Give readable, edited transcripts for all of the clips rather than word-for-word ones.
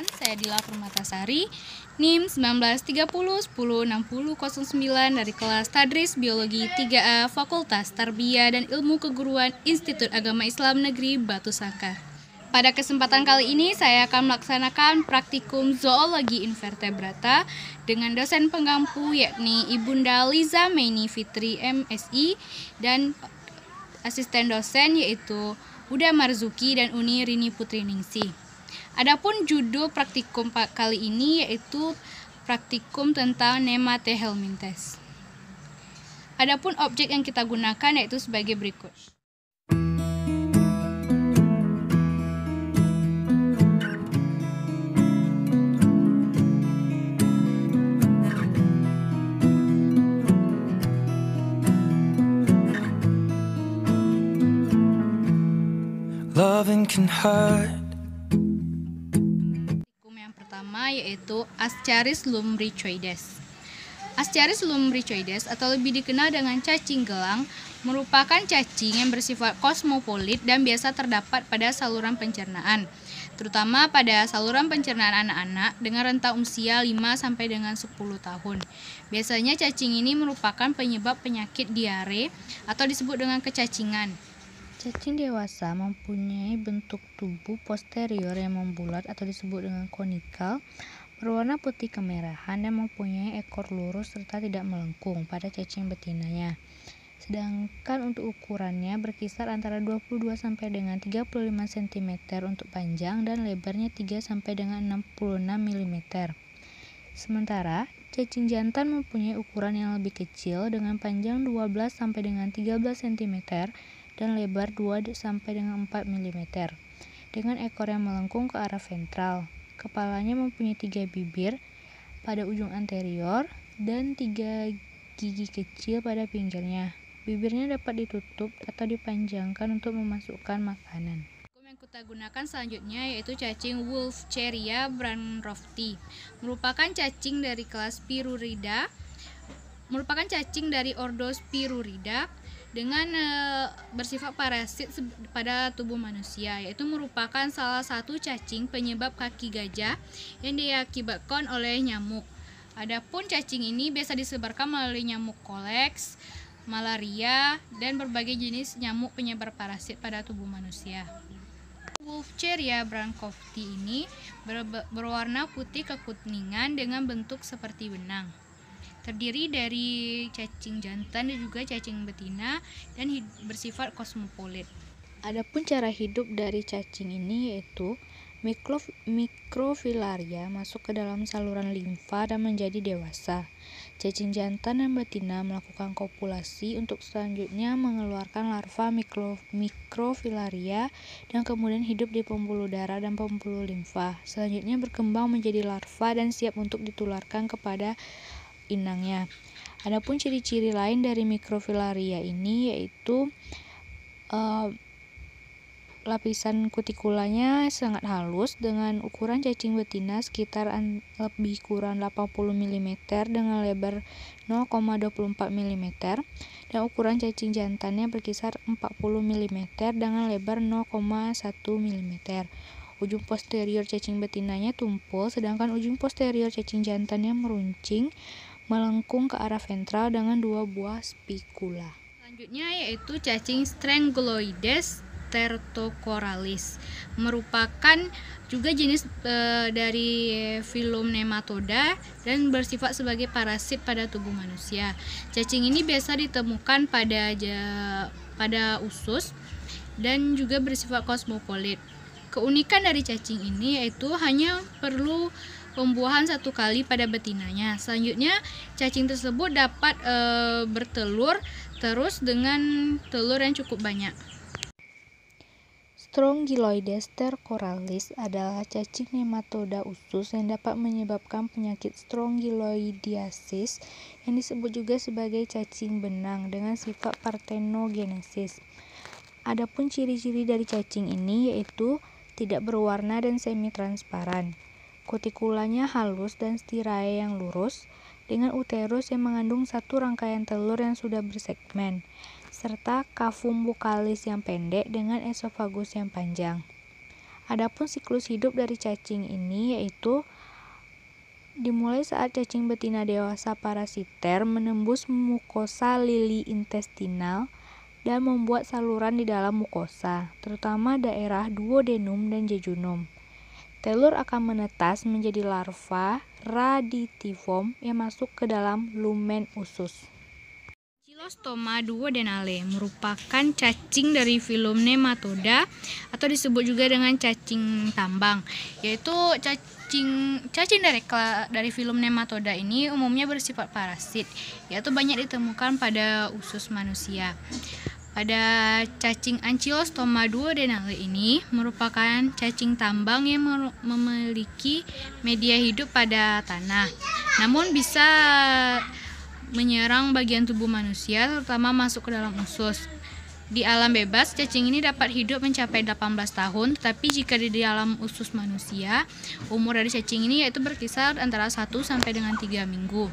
Perkenalkan, saya Dila Permatasari, NIM 1930106009 dari kelas Tadris Biologi 3A Fakultas Tarbiyah dan Ilmu Keguruan Institut Agama Islam Negeri Batu Sangkar. Pada kesempatan kali ini saya akan melaksanakan praktikum zoologi invertebrata dengan dosen penggampu yakni Ibunda Liza Meini Fitri MSI dan asisten dosen yaitu Uda Marzuki dan Uni Rini Putri Ningsih. Adapun judul praktikum kali ini yaitu praktikum tentang Nemathe helminthes. Adapun objek yang kita gunakan yaitu sebagai berikut. Loving can hurt. Yang pertama yaitu Ascaris lumbricoides. Ascaris lumbricoides atau lebih dikenal dengan cacing gelang merupakan cacing yang bersifat kosmopolit dan biasa terdapat pada saluran pencernaan, terutama pada saluran pencernaan anak-anak dengan rentang usia 5 sampai dengan 10 tahun. Biasanya cacing ini merupakan penyebab penyakit diare atau disebut dengan kecacingan. Cacing dewasa mempunyai bentuk tubuh posterior yang membulat atau disebut dengan konikal, berwarna putih kemerahan dan mempunyai ekor lurus serta tidak melengkung pada cacing betinanya. Sedangkan untuk ukurannya berkisar antara 22 sampai dengan 35 cm untuk panjang dan lebarnya 3 sampai dengan 66 mm. Sementara cacing jantan mempunyai ukuran yang lebih kecil dengan panjang 12 sampai dengan 13 cm dan lebar 2 sampai dengan 4 mm, dengan ekor yang melengkung ke arah ventral. Kepalanya mempunyai 3 bibir pada ujung anterior dan 3 gigi kecil pada pinggirnya. Bibirnya dapat ditutup atau dipanjangkan untuk memasukkan makanan. Yang kita gunakan selanjutnya yaitu cacing Wolfscheria brandrofti. Merupakan cacing dari kelas Spirurida. Merupakan cacing dari ordo Spirurida dengan bersifat parasit pada tubuh manusia, yaitu merupakan salah satu cacing penyebab kaki gajah yang diakibatkan oleh nyamuk. Adapun cacing ini biasa disebarkan melalui nyamuk koleks, malaria, dan berbagai jenis nyamuk penyebar parasit pada tubuh manusia. Wolfscheria brandrofti ini berwarna putih kekuningan dengan bentuk seperti benang. Terdiri dari cacing jantan dan juga cacing betina dan bersifat kosmopolit. Adapun cara hidup dari cacing ini yaitu mikrofilaria masuk ke dalam saluran limfa dan menjadi dewasa. Cacing jantan dan betina melakukan kopulasi untuk selanjutnya mengeluarkan larva mikrofilaria dan kemudian hidup di pembuluh darah dan pembuluh limfa. Selanjutnya berkembang menjadi larva dan siap untuk ditularkan kepada inangnya. Adapun ciri-ciri lain dari mikrofilaria ini yaitu lapisan kutikulanya sangat halus dengan ukuran cacing betina sekitar lebih kurang 80 mm dengan lebar 0,24 mm dan ukuran cacing jantannya berkisar 40 mm dengan lebar 0,1 mm. Ujung posterior cacing betinanya tumpul sedangkan ujung posterior cacing jantannya meruncing melengkung ke arah ventral dengan 2 buah spikula. Selanjutnya yaitu cacing Strengyloides tertocoralis. Merupakan juga jenis dari filum nematoda dan bersifat sebagai parasit pada tubuh manusia. Cacing ini biasa ditemukan pada usus dan juga bersifat kosmopolit. Keunikan dari cacing ini yaitu hanya perlu pembuahan 1 kali pada betinanya. Selanjutnya, cacing tersebut dapat bertelur terus dengan telur yang cukup banyak. Strongyloides tercoralis adalah cacing nematoda usus yang dapat menyebabkan penyakit strongyloidiasis yang disebut juga sebagai cacing benang dengan sifat parthenogenesis. Adapun ciri-ciri dari cacing ini yaitu tidak berwarna dan semi-transparan. Kutikulanya halus dan stirae yang lurus, dengan uterus yang mengandung 1 rangkaian telur yang sudah bersegmen, serta cavum buccalis yang pendek dengan esofagus yang panjang. Adapun siklus hidup dari cacing ini yaitu dimulai saat cacing betina dewasa parasiter menembus mukosa lili intestinal dan membuat saluran di dalam mukosa, terutama daerah duodenum dan jejunum. Telur akan menetas menjadi larva raditiform yang masuk ke dalam lumen usus. Ancylostoma duodenale merupakan cacing dari filum Nematoda atau disebut juga dengan cacing tambang, yaitu cacing dari filum Nematoda ini umumnya bersifat parasit, yaitu banyak ditemukan pada usus manusia. Pada cacing Ancylostoma duodenale ini merupakan cacing tambang yang memiliki media hidup pada tanah, namun bisa menyerang bagian tubuh manusia, terutama masuk ke dalam usus. Di alam bebas, cacing ini dapat hidup mencapai 18 tahun, tetapi jika di dalam usus manusia, umur dari cacing ini yaitu berkisar antara 1 sampai dengan 3 minggu.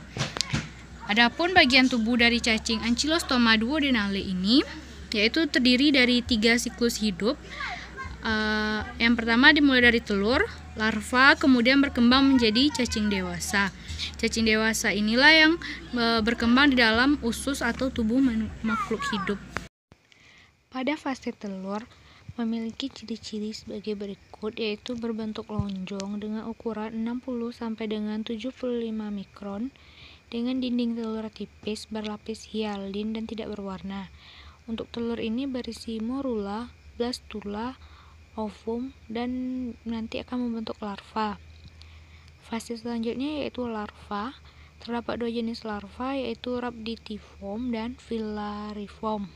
Adapun bagian tubuh dari cacing Ancylostoma duodenale ini yaitu terdiri dari 3 siklus hidup. Yang pertama dimulai dari telur, larva, kemudian berkembang menjadi cacing dewasa. Cacing dewasa inilah yang berkembang di dalam usus atau tubuh makhluk hidup. Pada fase telur memiliki ciri-ciri sebagai berikut, yaitu berbentuk lonjong dengan ukuran 60 sampai dengan 75 mikron dengan dinding telur tipis berlapis hialin dan tidak berwarna. Untuk telur ini berisi morula, blastula, ovum, dan nanti akan membentuk larva. Fase selanjutnya yaitu larva. Terdapat 2 jenis larva, yaitu rhabditiform dan filariform.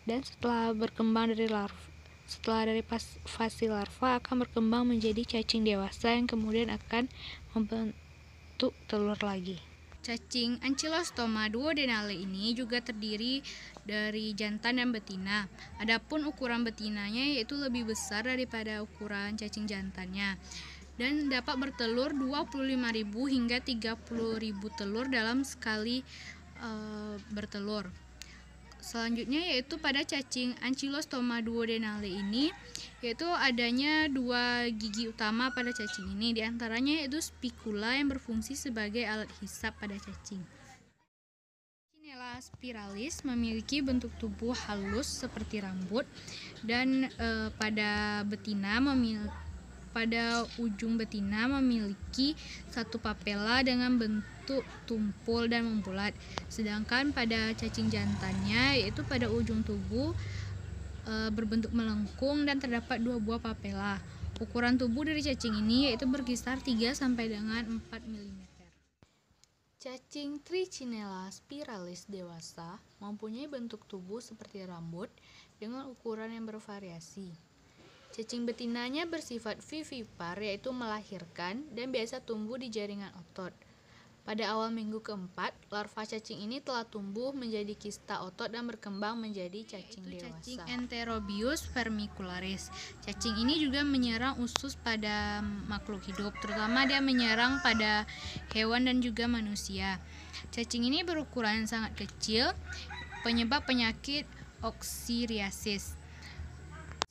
Dan setelah dari fase larva akan berkembang menjadi cacing dewasa yang kemudian akan membentuk telur lagi. Cacing Ancylostoma duodenale ini juga terdiri dari jantan dan betina. Adapun ukuran betinanya yaitu lebih besar daripada ukuran cacing jantannya dan dapat bertelur 25.000 hingga 30.000 telur dalam sekali bertelur. Selanjutnya yaitu pada cacing Ancylostoma duodenale ini yaitu adanya 2 gigi utama pada cacing ini, diantaranya yaitu spicula yang berfungsi sebagai alat hisap pada cacing. Chinella spiralis memiliki bentuk tubuh halus seperti rambut dan pada ujung betina memiliki 1 papela dengan bentuk tumpul dan membulat. Sedangkan pada cacing jantannya yaitu pada ujung tubuh berbentuk melengkung dan terdapat 2 buah papela. Ukuran tubuh dari cacing ini yaitu berkisar 3 sampai dengan 4 mm. Cacing Trichinella spiralis dewasa mempunyai bentuk tubuh seperti rambut dengan ukuran yang bervariasi. Cacing betinanya bersifat vivipar, yaitu melahirkan dan biasa tumbuh di jaringan otot. Pada awal minggu keempat, larva cacing ini telah tumbuh menjadi kista otot dan berkembang menjadi cacing dewasa. Cacing Enterobius vermicularis. Cacing ini juga menyerang usus pada makhluk hidup, terutama dia menyerang pada hewan dan juga manusia. Cacing ini berukuran sangat kecil, penyebab penyakit oksiriasis.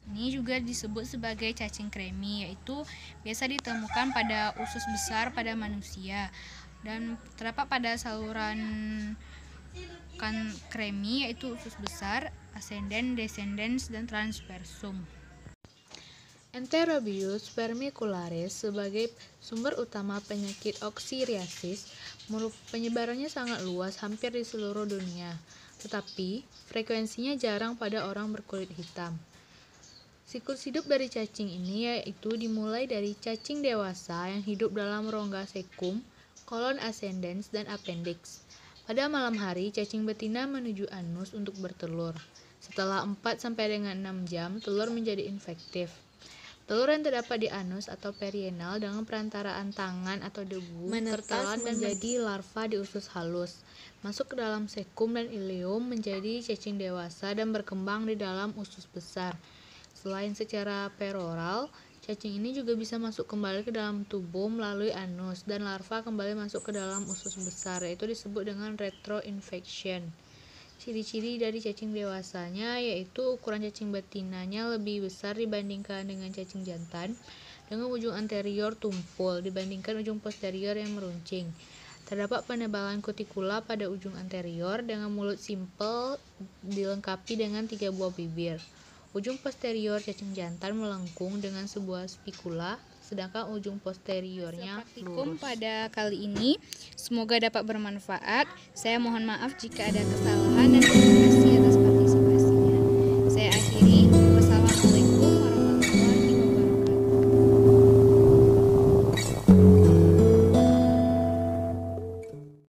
Ini juga disebut sebagai cacing kremi, yaitu biasa ditemukan pada usus besar pada manusia dan terdapat pada saluran kremi, yaitu usus besar, ascendens, descendens, dan transversum. Enterobius vermicularis sebagai sumber utama penyakit oksiriasis, penyebarannya sangat luas hampir di seluruh dunia, tetapi frekuensinya jarang pada orang berkulit hitam. Siklus hidup dari cacing ini yaitu dimulai dari cacing dewasa yang hidup dalam rongga sekum, kolon ascendens, dan appendix. Pada malam hari, cacing betina menuju anus untuk bertelur. Setelah 4 sampai dengan 6 jam, telur menjadi infektif. Telur yang terdapat di anus atau perianal dengan perantaraan tangan atau debu tertelan dan menjadi larva di usus halus, masuk ke dalam sekum dan ileum menjadi cacing dewasa dan berkembang di dalam usus besar. Selain secara peroral, cacing ini juga bisa masuk kembali ke dalam tubuh melalui anus dan larva kembali masuk ke dalam usus besar, yaitu disebut dengan retroinfection. Ciri-ciri dari cacing dewasanya yaitu ukuran cacing betinanya lebih besar dibandingkan dengan cacing jantan, dengan ujung anterior tumpul dibandingkan ujung posterior yang meruncing. Terdapat penebalan kutikula pada ujung anterior dengan mulut simpel dilengkapi dengan 3 buah bibir. Ujung posterior cacing jantan melengkung dengan sebuah spikula, sedangkan ujung posteriornya lurus. Pada kali ini, semoga dapat bermanfaat. Saya mohon maaf jika ada kesalahan dan